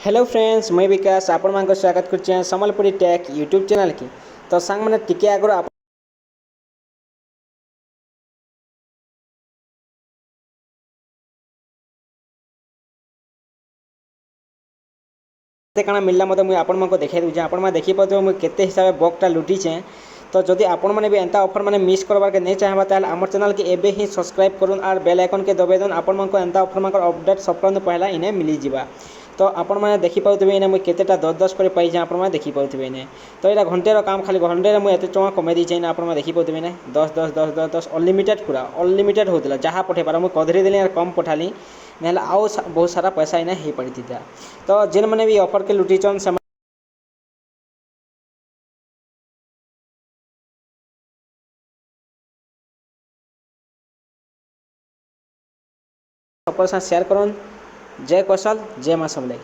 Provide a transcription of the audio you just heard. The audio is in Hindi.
हेलो फ्रेंड्स, मैं विकास आपण मान स्वागत कर संबलपुरी टेक यूट्यूब चैनल की। तो सांग मैंने टिके आगुरी आप काଣା मिलला मते मुझे आपण मानको देखाई दूचे। आपण माने देखि पाथो मुझे केते हिसाब बगटा लुटीचे। तो जदि आपण माने भी एंता ऑफर माने मिस करबार के नहीं चाहबा ताल हमर चैनल के एबे ही सब्सक्राइब करूँ और बेल आइकन के दबाई दून। आपण मानको एंता ऑफर मानकर अपडेट सबका पहला इन्हें मिली जीवा। तो आपण मैंने देखी पाथे इन्हें मुझे केतेटा 10-10 कर पाई आपण मैंने देखी पाथे इन्हें। तो यहाँ घंटेर काम खाली घंटे मुझे एत टଙ୍କା कमे दीचे इन्हें। आपण देखी पाथे इन्हें 10-10-10-10-10 अनलिमिटेड पूरा अनलिमिटेड होता जहाँ पठे पार मुझे कधरी देली कम पठाली ना आउ बहुत सारा पैसा इन्हें हो पड़ी थी। तो जेन मैंने भी ऑफर के लुटीचन से शेयर करूँ। जय कौशल, जय माँ समलाई।